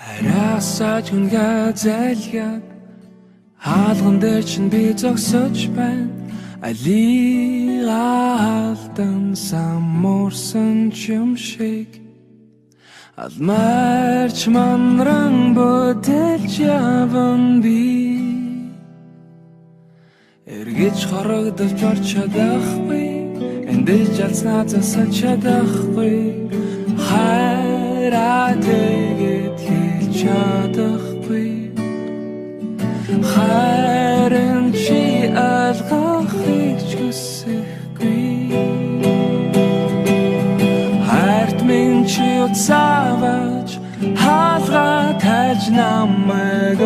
Араасаа түнгээ зайлгаад хаалган дээр чинь би зогсож байна. Алигаа алдан самуурсан юм шиг алмарч манран бодэлж яван би эргэж хорогдож орч чадахгүй эндэж алснаа засаж чадахгүй хайраа тэгээд хэлж чадахгүй хайрын чи алгахыг ч хүсэхгүй хайрт минь чи уцаавч хаалгаа тайлж намайг